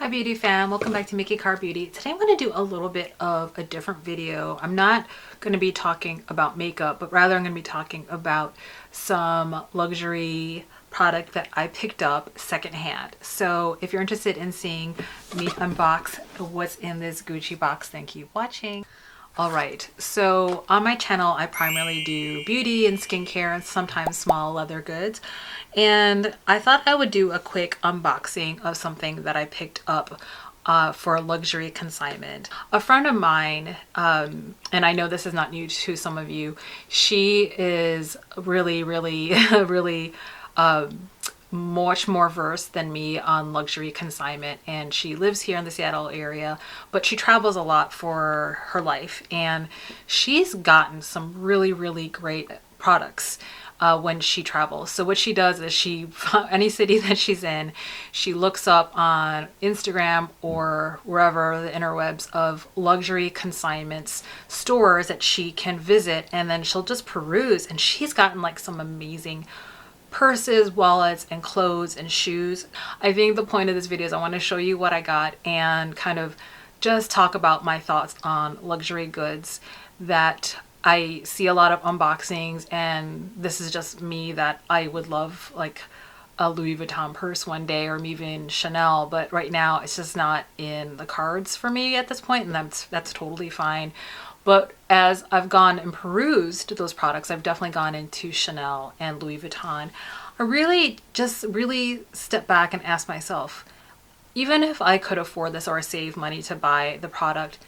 Hi beauty fam, welcome back to MikiCarrBeauty. Today I'm going to do a little bit of a different video. I'm not going to be talking about makeup, but rather I'm going to be talking about some luxury product that I picked up secondhand. So if you're interested in seeing me unbox what's in this Gucci box, then keep watching. Alright, so on my channel I primarily do beauty and skincare and sometimes small leather goods, and I thought I would do a quick unboxing of something that I picked up for luxury consignment. A friend of mine, and I know this is not new to some of you, she is really much more versed than me on luxury consignment, and she lives here in the Seattle area, but she travels a lot for her life, and she's gotten some really great products when she travels. So what she does is she, any city that she's in, she looks up on Instagram or wherever the interwebs of luxury consignments stores that she can visit, and then she'll just peruse, and she's gotten like some amazing purses, wallets, and clothes and shoes. I think the point of this video is I want to show you what I got and kind of just talk about my thoughts on luxury goods that I see a lot of unboxings, and this is just me that I would love like a Louis Vuitton purse one day, or even Chanel, but right now it's just not in the cards for me at this point, and that's totally fine. But as I've gone and perused those products, I've definitely gone into Chanel and Louis Vuitton. I really step back and ask myself, even if I could afford this or save money to buy the product,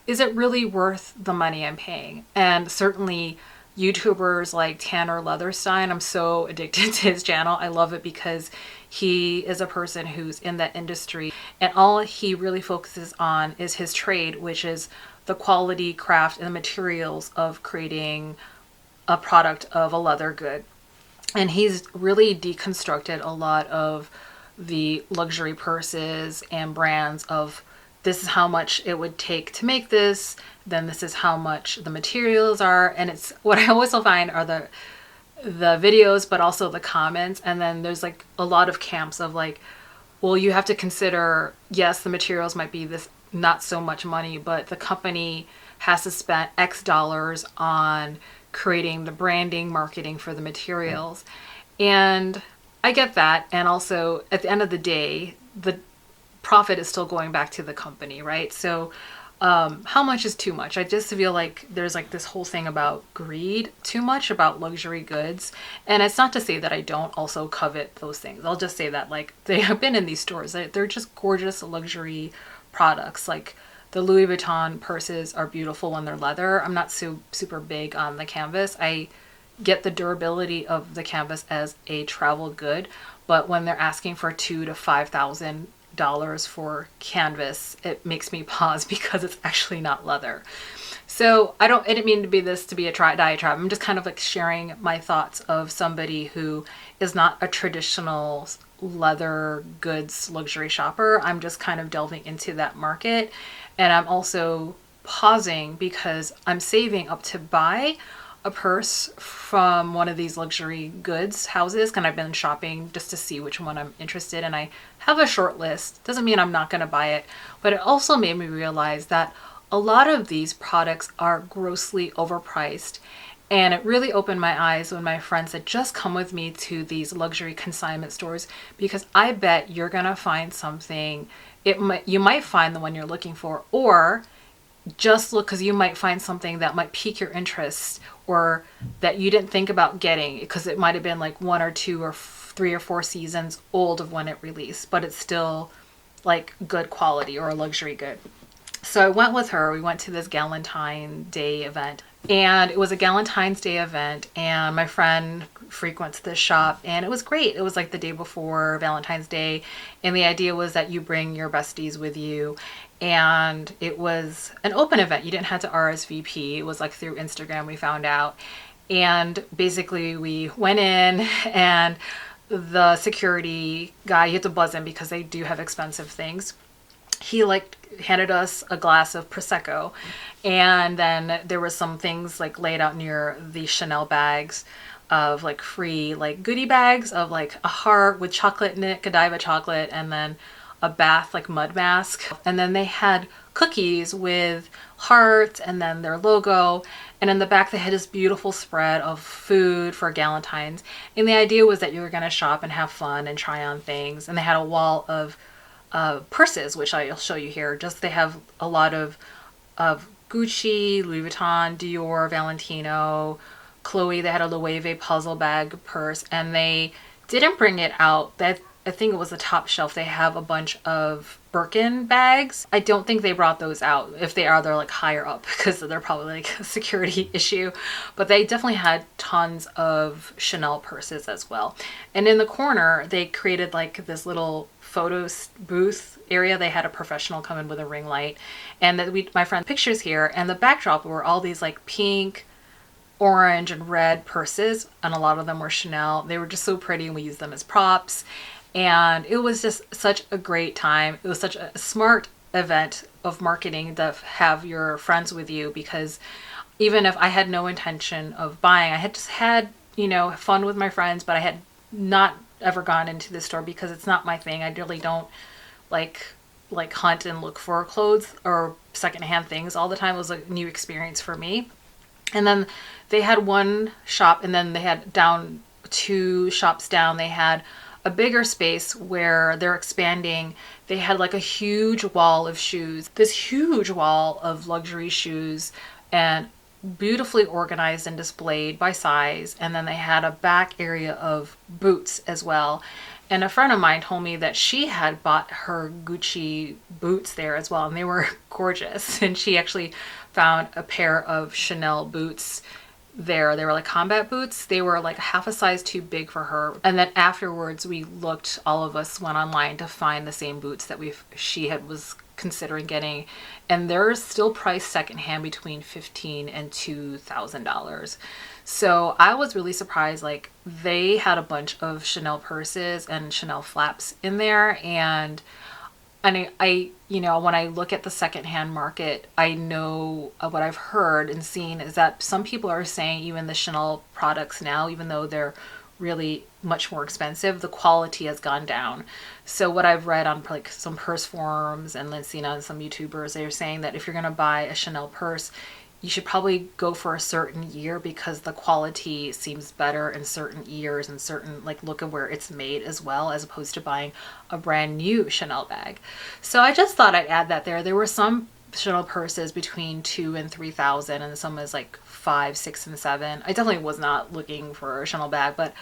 is it really worth the money I'm paying? And certainly YouTubers like Tanner Leatherstein, I'm so addicted to his channel. I love it because he is a person who's in that industry, and all he really focuses on is his trade, which is the quality, craft, and the materials of creating a product of a leather good. And he's really deconstructed a lot of the luxury purses and brands of, this is how much it would take to make this, then this is how much the materials are. And it's what I always find are the videos, but also the comments. And then there's like a lot of camps of like, well, you have to consider, yes, the materials might be this not so much money, but the company has to spend X dollars on creating the branding, marketing for the materials. And I get that. And also at the end of the day, the profit is still going back to the company, right? So how much is too much? I just feel like there's like this whole thing about greed too much about luxury goods. And it's not to say that I don't also covet those things. I'll just say that like they have been in these stores. They're just gorgeous luxury products. Like the Louis Vuitton purses are beautiful when they're leather. I'm not super big on the canvas. I get the durability of the canvas as a travel good, but when they're asking for $2,000 to $5,000 for canvas, it makes me pause because it's actually not leather. So I didn't mean to be a diatribe. I'm just kind of like sharing my thoughts of somebody who is not a traditional leather goods luxury shopper. I'm just kind of delving into that market, and I'm also pausing because I'm saving up to buy a purse from one of these luxury goods houses, and I've been shopping just to see which one I'm interested in. I have a short list. Doesn't mean I'm not going to buy it, but it also made me realize that a lot of these products are grossly overpriced. And it really opened my eyes when my friend said, just come with me to these luxury consignment stores, because I bet you're gonna find something. You might find the one you're looking for, or just look, because you might find something that might pique your interest or that you didn't think about getting, because it might have been like 1 or 2 or 3 or 4 seasons old of when it released, but it's still like good quality or a luxury good. So I went with her. We went to this Valentine's Day event, and it was a Valentine's Day event, and my friend frequents this shop, and it was great. It was like the day before Valentine's Day, and the idea was that you bring your besties with you, and it was an open event. You didn't have to RSVP. It was like through Instagram we found out, and basically we went in, and the security guy, you had to buzz in because they do have expensive things. He like handed us a glass of Prosecco, and then there was some things like laid out near the Chanel bags of like free like goodie bags of like a heart with chocolate in it, Godiva chocolate, and then a bath like mud mask. And then they had cookies with hearts and then their logo. And in the back, they had this beautiful spread of food for Galentine's. And the idea was that you were going to shop and have fun and try on things. And they had a wall of purses, which I'll show you here. Just they have a lot of Gucci, Louis Vuitton, Dior, Valentino, Chloe. They had a Loewe puzzle bag purse, and they didn't bring it out. That I think it was the top shelf. They have a bunch of Birkin bags. I don't think they brought those out. If they are, they're like higher up because they're probably like a security issue. But they definitely had tons of Chanel purses as well. And in the corner, they created like this little photo booth area. They had a professional come in with a ring light, and that my friend pictures here, and the backdrop were all these like pink, orange, and red purses, and a lot of them were Chanel. They were just so pretty, and we used them as props. And it was just such a great time. It was such a smart event of marketing to have your friends with you, because even if I had no intention of buying, I had just had, you know, fun with my friends, but I had not ever gone into the store because it's not my thing. I really don't like hunt and look for clothes or secondhand things all the time. It was a new experience for me. And then they had one shop, and then they had down 2 shops down, they had a bigger space where they're expanding. They had like a huge wall of shoes, this huge wall of luxury shoes, and beautifully organized and displayed by size. And then they had a back area of boots as well. And a friend of mine told me that she had bought her Gucci boots there as well, and they were gorgeous. And she actually found a pair of Chanel boots there. They were like combat boots. They were like half a size too big for her. And then afterwards, we looked, all of us went online to find the same boots that she was considering getting, and they're still priced secondhand between $1,500 and $2,000. So I was really surprised. Like, they had a bunch of Chanel purses and Chanel flaps in there, and I you know, when I look at the secondhand market, I know what I've heard and seen is that some people are saying even the Chanel products now, even though they're really much more expensive, the quality has gone down. So what I've read on like some purse forums and then seen on some YouTubers, they're saying that if you're going to buy a Chanel purse, you should probably go for a certain year because the quality seems better in certain years and certain, like, look at where it's made as well, as opposed to buying a brand new Chanel bag. So I just thought I'd add that there. There were some Chanel purses between $2,000 and $3,000, and some was like $5,000, $6,000, and $7,000. I definitely was not looking for a Chanel bag, but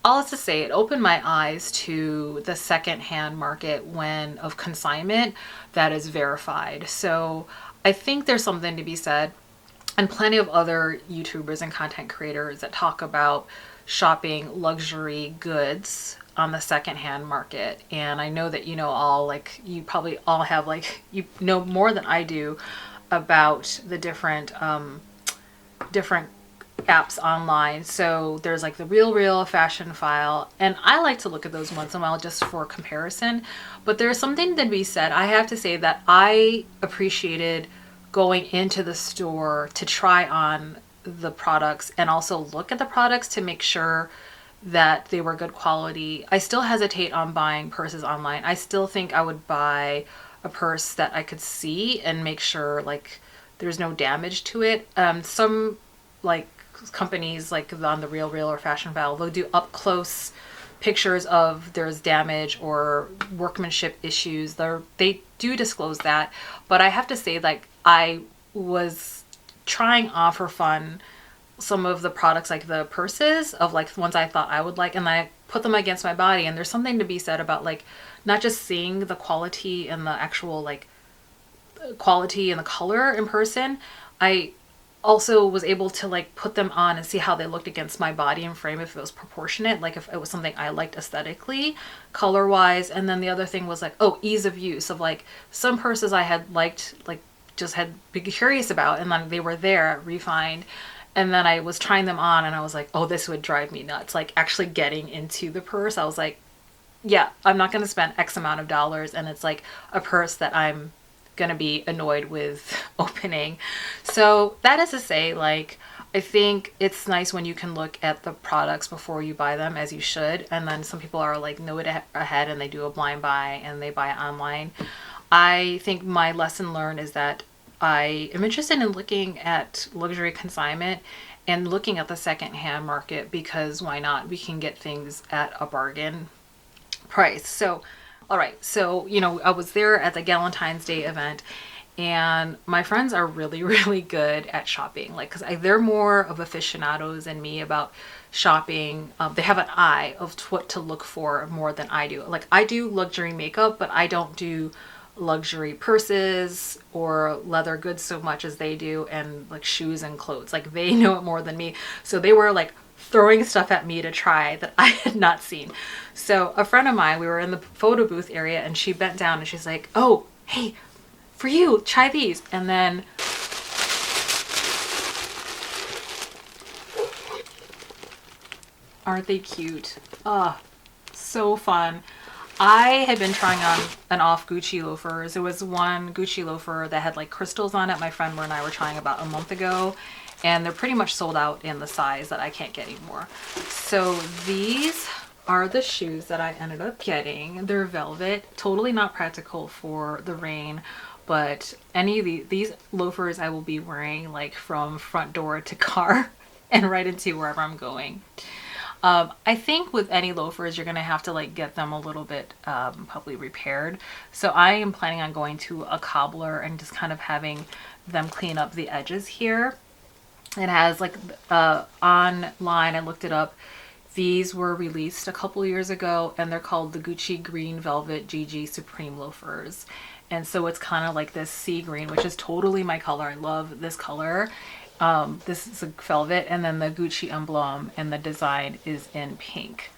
all is to say, it opened my eyes to the secondhand market of consignment that is verified. So I think there's something to be said, and plenty of other YouTubers and content creators that talk about shopping luxury goods on the secondhand market. And I know that, you know, you probably all have, like, you know more than I do about the different apps online. So there's like the Real Fashion File, and I like to look at those once in a while just for comparison. But there's something to be said. I have to say that I appreciated going into the store to try on the products and also look at the products to make sure that they were good quality. I still hesitate on buying purses online. I still think I would buy a purse that I could see and make sure like there's no damage to it. Some like companies like on the Real or Fashion File, they'll do up close pictures of there's damage or workmanship issues. They do disclose that, but I have to say, like, I was trying on for fun some of the products, like the purses of like the ones I thought I would like, and I put them against my body, and there's something to be said about like not just seeing the quality and the actual like quality and the color in person. I also was able to like put them on and see how they looked against my body and frame, if it was proportionate, like if it was something I liked aesthetically, color wise. And then the other thing was like, oh, ease of use of like some purses I had liked, like just had been curious about, and then they were there refined, and then I was trying them on and I was like, oh, this would drive me nuts. Like actually getting into the purse, I was like, yeah, I'm not going to spend X amount of dollars, and it's like a purse that I'm gonna be annoyed with opening. So that is to say, like, I think it's nice when you can look at the products before you buy them, as you should. And then some people are like, know it ahead and they do a blind buy and they buy it online. I think my lesson learned is that I am interested in looking at luxury consignment and looking at the secondhand market, because why not? We can get things at a bargain price. So, all right. So, you know, I was there at the Valentine's Day event, and my friends are really, really good at shopping. Like, because they're more of aficionados than me about shopping. They have an eye of what to look for more than I do. Like, I do luxury makeup, but I don't do luxury purses or leather goods so much as they do, and like shoes and clothes. Like, they know it more than me. So they were like throwing stuff at me to try that I had not seen. So a friend of mine, we were in the photo booth area, and she bent down and she's like, oh, hey, for you, try these. And then aren't they cute? Oh, so fun. I had been trying on and off Gucci loafers. There was one Gucci loafer that had like crystals on it. My friend and I were trying about a month ago, and they're pretty much sold out in the size that I can't get anymore. So these are the shoes that I ended up getting. They're velvet, totally not practical for the rain, but any of these loafers I will be wearing like from front door to car and right into wherever I'm going. I think with any loafers, you're going to have to like get them a little bit probably repaired. So I am planning on going to a cobbler and just kind of having them clean up the edges here. It has like online, I looked it up. These were released a couple years ago, and they're called the Gucci Green Velvet GG Supreme Loafers. And so it's kind of like this sea green, which is totally my color. I love this color. This is a velvet, and then the Gucci emblem and the design is in pink.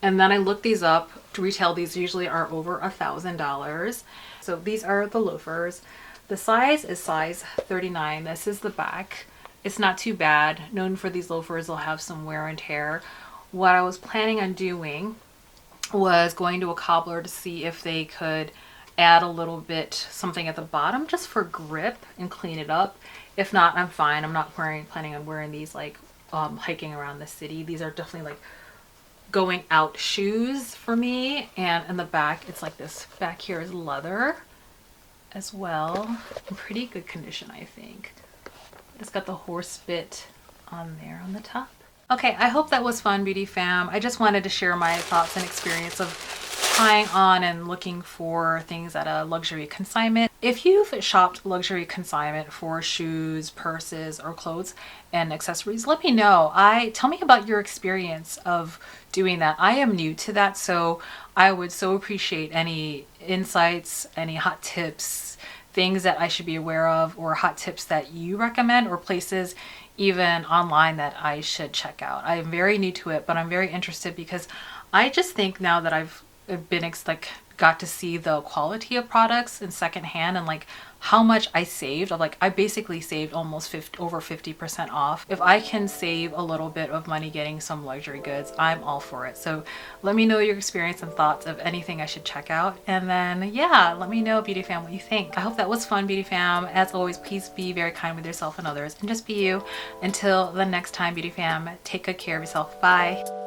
And then I looked these up. To retail, these usually are over $1,000. So these are the loafers. The size is size 39. This is the back. It's not too bad. Known for these loafers, they'll have some wear and tear. What I was planning on doing was going to a cobbler to see if they could add a little bit something at the bottom just for grip and clean it up. If not, I'm fine. I'm not planning on wearing these like hiking around the city. These are definitely like going out shoes for me. And in the back, it's like this back here is leather as well, in pretty good condition, I think. It's got the horse bit on there on the top. Okay, I hope that was fun, Beauty Fam. I just wanted to share my thoughts and experience of trying on and looking for things at a luxury consignment. If you've shopped luxury consignment for shoes, purses, or clothes and accessories, let me know. Tell me about your experience of doing that. I am new to that, so I would so appreciate any insights, any hot tips, things that I should be aware of, or hot tips that you recommend, or places even online that I should check out. I am very new to it, but I'm very interested because I just think now that I've been got to see the quality of products in secondhand and like how much I saved. I basically saved almost over 50% off. If I can save a little bit of money getting some luxury goods, I'm all for it. So let me know your experience and thoughts of anything I should check out. And then yeah, let me know, Beauty Fam, what you think. I hope that was fun, Beauty Fam. As always, please be very kind with yourself and others and just be you. Until the next time, Beauty Fam, take good care of yourself. Bye.